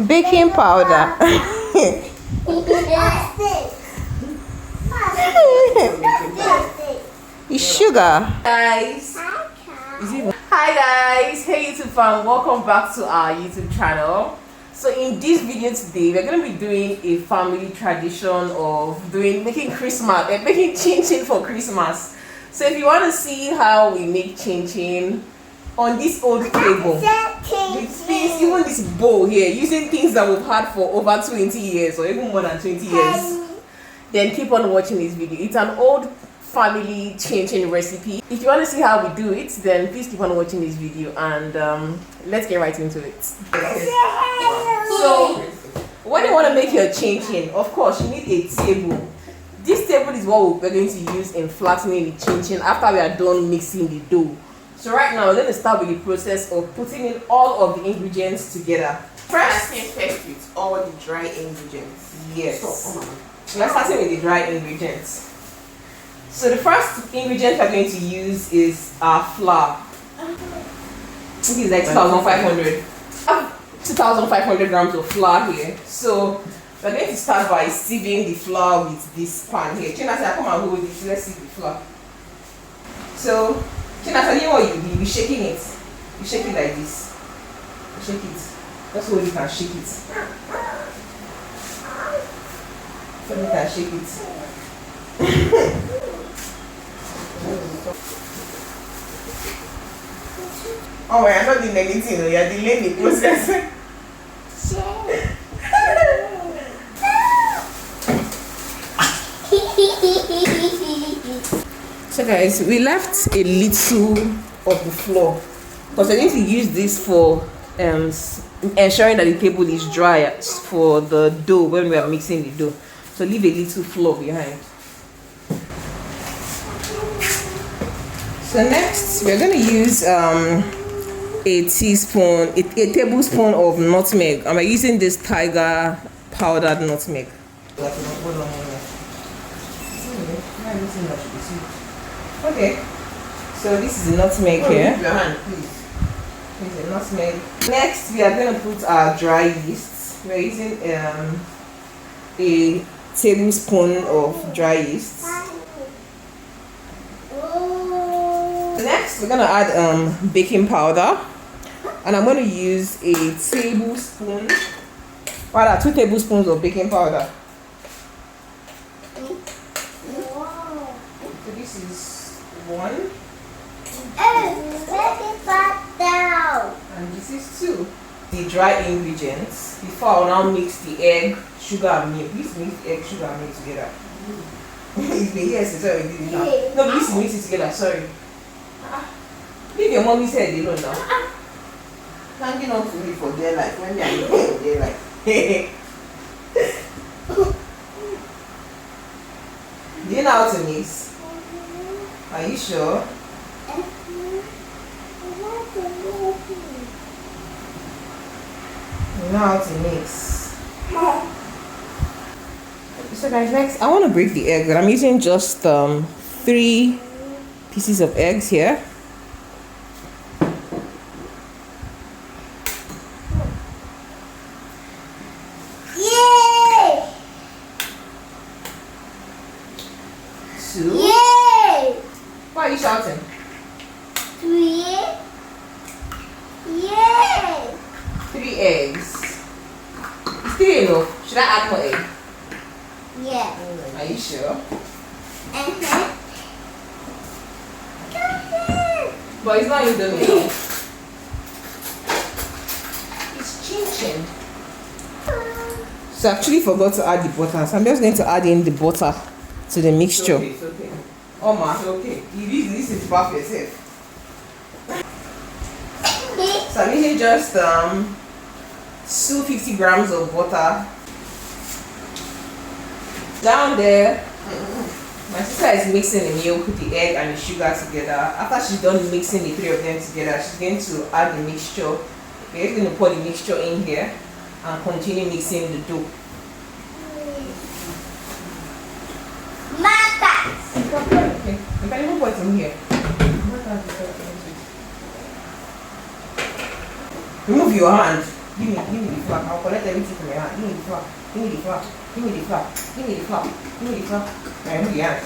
baking powder, sugar. Guys, hi guys, hey YouTube fam, welcome back to our YouTube channel. So in this video today, we're going to be doing a family tradition of making Christmas and making chin chin for Christmas. So if you want to see how we make chin chin on this old table, with things, even this bowl here, using things that we've had for over 20 years or even more than 20 years, then keep on watching this video. It's an old family chin chin recipe. If you want to see how we do it, then please keep on watching this video, and let's get right into it. So when you want to make your chin chin, of course you need a table. This table is what we're going to use in flattening the chin chin after we are done mixing the dough. So right now we're going to start with the process of putting in all of the ingredients together. First with all the dry ingredients. Yes. We're starting with the dry ingredients. So the first ingredient we're going to use is our flour. This is like 2,500. 2,500 grams of flour here. So we're going to start by sieving the flour with this pan here. Chinasa, come and hold this. Let's sieve the flour. So Chinasa, you know what you do? You're shaking it. You shake it like this. You shake it. That's how you can shake it. So you can shake it. Oh, you're not doing anything, you're delaying the process. So guys, we left a little of the flour because we're going to use this for ensuring that the table is dry for the dough when we are mixing the dough. So leave a little flour behind. So next we're going to use a tablespoon of nutmeg, and we're using this Tiger powdered nutmeg. Okay, so this is the nutmeg here. Your hand, please. Here's the nutmeg. Next, we are going to put our dry yeast. We're using a tablespoon of dry yeast. Next, we're going to add baking powder, and I'm going to use a tablespoon, rather 2 tablespoons of baking powder. So this is 1. And this is 2. The dry ingredients. Before I'll now mix the egg, sugar, and milk. Please mix the egg, sugar, and milk together. It's been here since I did it now. No, please mix it together. Sorry. Leave your mommy's head alone now. Hanging on to me for dear life when they are in for dear life. Do you know how to mix? Are you sure? You know how to mix. So guys, next I want to break the egg, but I'm using just 3 pieces of eggs here. Yay! 2. Yay! Why are you shouting? 3. Yay! 3 eggs. Is 3 enough? Should I add more egg? Yeah. Are you sure? But it's not in the middle. It's chin chin. So I actually forgot to add the butter. So I'm just going to add in the butter to the mixture. It's okay. Oh ma, it's okay. You use this to bath yourself. So I'm using just 250 grams of butter. Down there, my sister is mixing the milk, the egg, and the sugar together. After she's done mixing the 3 of them together, she's going to add the mixture. We're just going to pour the mixture in here and continue mixing the dough. Okay, you can even put it in here. Remove your hand. Give me the flour. I'll collect everything from your hand. Give me the flour. Give me the flour. Give me the flour. Give me the flour. Give me the flour. Now move your hand.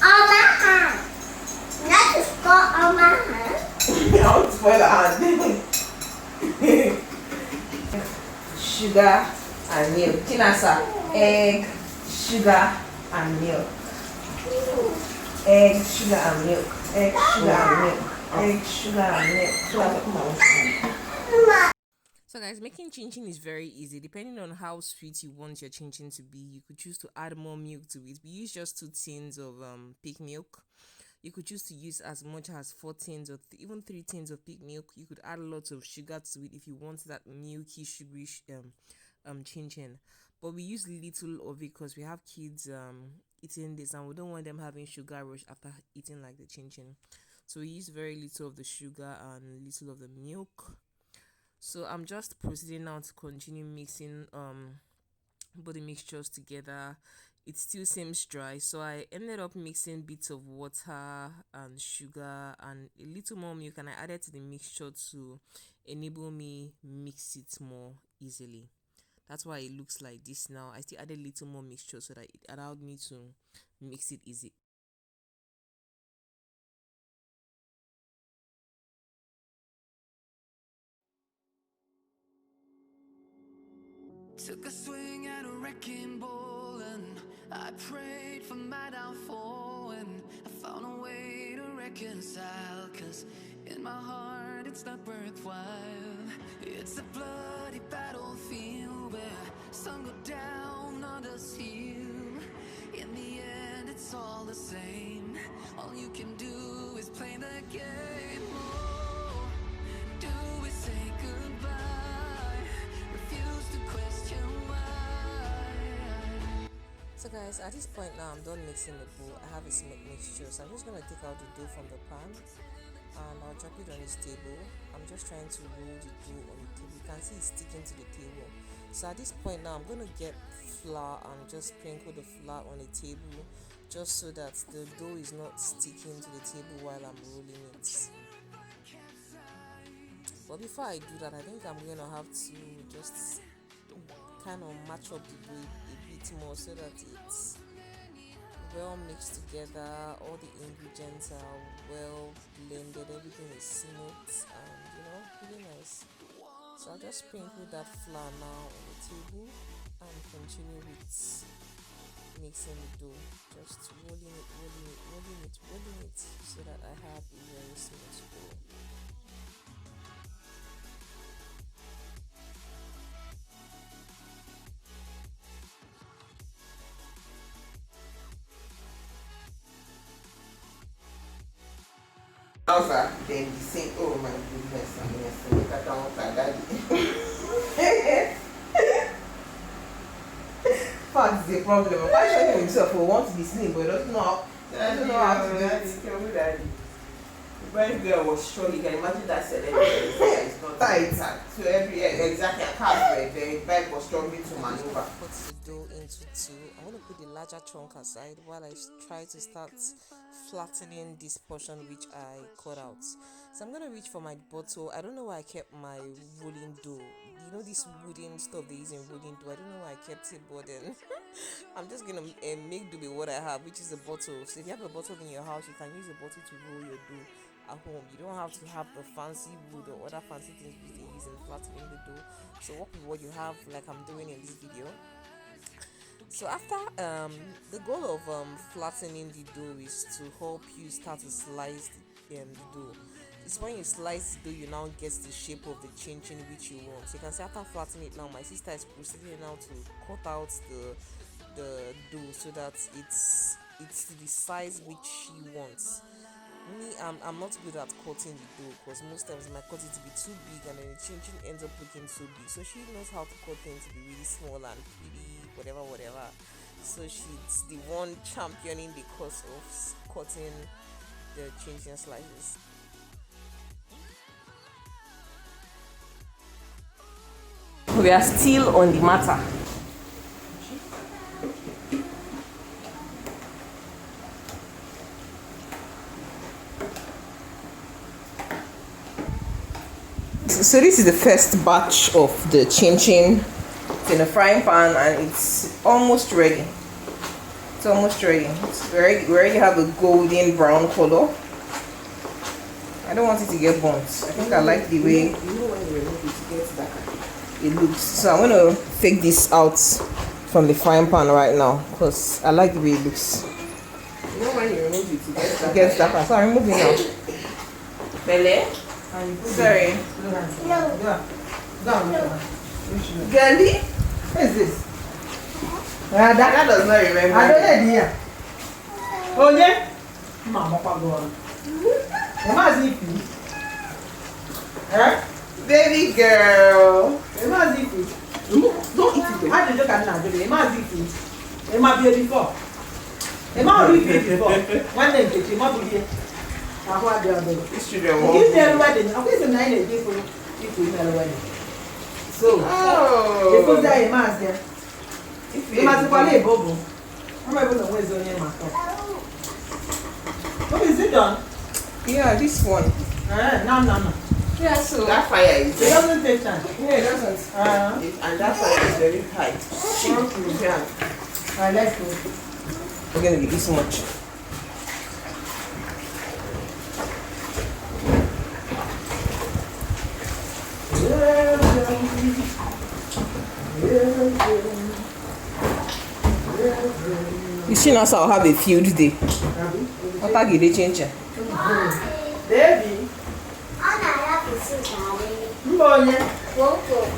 On my hand. Not to spoil on my hand. I want to spoil the hand. Sugar and milk. Chinasa. Egg, sugar and milk. Egg, sugar and milk. Egg, sugar and milk. Egg, sugar and milk. So guys, making chin chin is very easy. Depending on how sweet you want your chin chin to be, you could choose to add more milk to it. We use just 2 tins of pig milk. You could choose to use as much as 4 tins or even 3 tins of pig milk. You could add lots of sugar to it if you want that milky, sugary chin chin. But we use little of it because we have kids eating this and we don't want them having sugar rush after eating like the chin chin. So we use very little of the sugar and little of the milk. So I'm just proceeding now to continue mixing both the mixtures together. It still seems dry, so I ended up mixing bits of water and sugar and a little more milk, and I added to the mixture to enable me mix it more easily. That's why it looks like this now. I still added a little more mixture so that it allowed me to mix it easy. Took a swing at a wrecking ball and I prayed for my downfall, and I found a way to reconcile, 'cause in my heart it's not worthwhile. It's a bloody battlefield where some go down, others heal. In the end it's all the same. All you can do is play the game. Oh, do we say goodbye? Refuse to question why. So guys, at this point now I'm done mixing the bowl. I have a cement mixture, so I'm just going to take out the dough from the pan and I'll drop it on this table. I'm just trying to roll the dough on the table. You can see it's sticking to the table. So at this point now I'm going to get flour and just sprinkle the flour on the table, just so that the dough is not sticking to the table while I'm rolling it. But before I do that, I think I'm going to have to just kind of match up the dough a bit more so that it's well mixed together. All the ingredients are well blended, everything is smooth and really nice. So I'll just sprinkle that flour now on the table and continue with mixing the dough, just rolling it so that I have a very smooth dough. Then the same. Oh my goodness, I'm gonna say look at that daddy. Fat is the problem. Why should himself who wants to be slim but doesn't know how to do it? When girl was strong, you can imagine that celebrity. It's not tight. So exactly a calf the bag was struggling to maneuver. Put the dough into 2. I'm going to put the larger chunk aside while I try to start flattening this portion which I cut out. So I'm going to reach for my bottle. I don't know why I kept my rolling dough. You know this wooden stuff they use in rolling dough. I don't know why I kept it, but then I'm just going to make do with what I have, which is a bottle. So if you have a bottle in your house, you can use a bottle to roll your dough at home. You don't have to have the fancy wood or other fancy things which they use in flattening the dough. So work with what you have, like I'm doing in this video. So after the goal of flattening the dough is to help you start to slice the dough. It's when you slice the dough you now get the shape of the chin chin which you want. So you can see after flattening it now, my sister is proceeding now to cut out the dough so that it's to the size which she wants. Me, I'm not good at cutting the dough because most times I might cut it to be too big and then the chin chin ends up looking so big. So she knows how to cut things to be really small and pretty, whatever. So she's the one championing the cause of cutting the chin chin slices. We are still on the matter. So this is the first batch of the chin chin. It's in a frying pan and it's almost ready. It's almost ready. We already have a golden brown color. I don't want it to get burnt. I think I like the way it looks. So I'm going to take this out from the frying pan right now because I like the way it looks. You know when you remove it, it gets darker. So I'm removing now. Bele? Sorry. Girlie? What is this? That does not remember. I don't know. Oh, yeah? Mama, go on. Baby girl. Don't eat it. I did look at it. It might be before. It might be before. One day, it might be here. These children won't. Give them wedding. I'm going to 9 days for wedding. So, it goes there, it must there. It must be a bubble. I'm not going to waste on your master. What is it done? Yeah, this one. No. Yeah, so that fire is. It doesn't take time. Yeah, it doesn't. And that fire is very high. Yeah. Alright, let's go. We're going to be this much. You see, now I'll have a field day. What are you chin chin? Baby.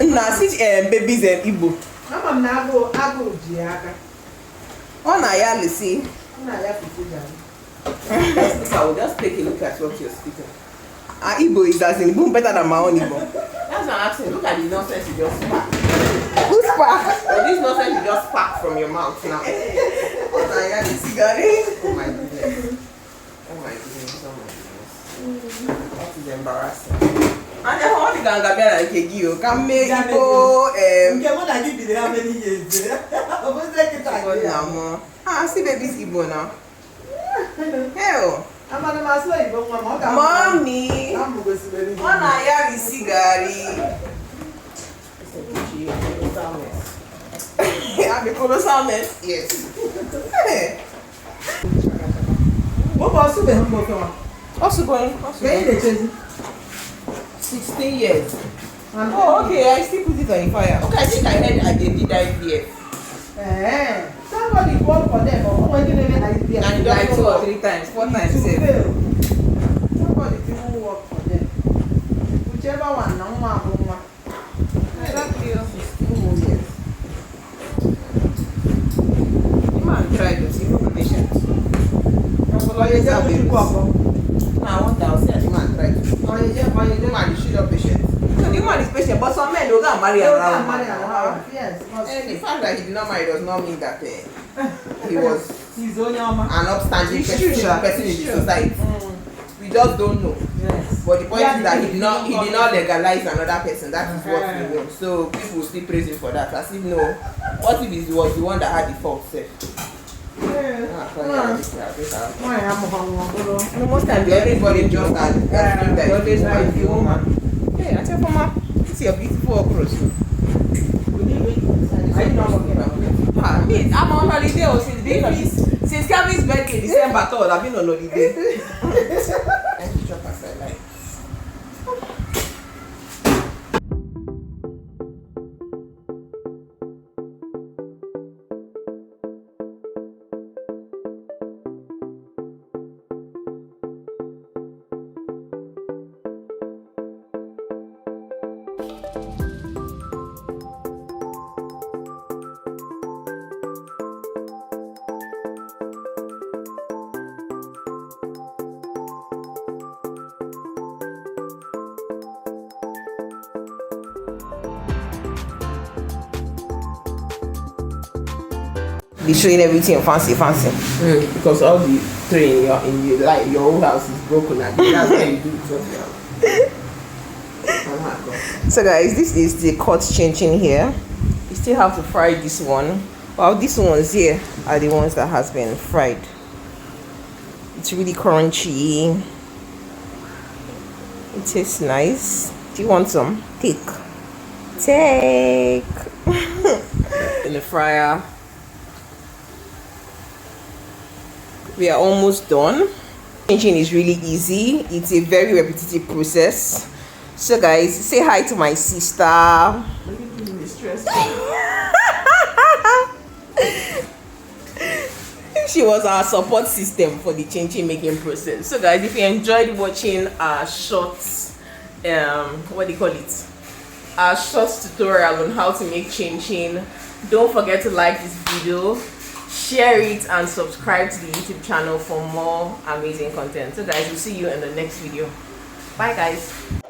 Now, see, babies and Igbo. I'm not go Jiaka. Oh, now, yeah, let's see. I'm not have to sit down. I will just take a look at what you're speaking. Igbo is as in boom better than my own Igbo. That's what I'm asking. Look at the nonsense you just spark. Who spark? This nonsense you just spark from your mouth now. Oh my God, this cigarette. Oh my goodness. Oh my goodness. Oh my goodness. That is embarrassing. And then how the ganga be like you can make Igbo How many years? see baby's Igbo now. Hell. I'm on my slave, but Mommy, when I have a cigarette, I'm a colossal mess. Yes. what was the Also going. 16 years. Oh, okay. I still put it on the fire. Okay, I think I heard I did IVF. Somebody called for them, but why didn't they IVF? And died 2 or 3 times, 4 times. Somebody didn't work for them. Whichever one, no one. Exactly. 16 more years. You man try to see who patient. I want to say the man try to. The man is shit up patient. So the man is patient, but some men don't go and marry around. Yes. And the fact that he did not marry does not mean that he was He's only an an upstanding person in the society. We just don't know. Yes. But the point is that he did not legalize another person. That is what we know. So people still praise him for that. As if no, what if he was the one that had the fault self? Most times everybody just that always like the woman. Hey, I tell Mama, this is your beautiful okra. I'm on holiday since Kevin's birthday, December 3rd. I've been on holiday. I should drop aside like. Be showing everything fancy. Because all the tray in your own house is broken and that's why you do it. So guys, this is the cut chin chin here. You still have to fry this one. Well, these ones here are the ones that has been fried. It's really crunchy. It tastes nice. Do you want some? Take. In the fryer. We are almost done. Chin chin is really easy. It's a very repetitive process. So guys, say hi to my sister. She was our support system for the chin chin making process. So guys, if you enjoyed watching our short what do you call it, our short tutorial on how to make chin chin, don't forget to like this video, share it, and subscribe to the YouTube channel for more amazing content. So guys, we'll see you in the next video. Bye guys.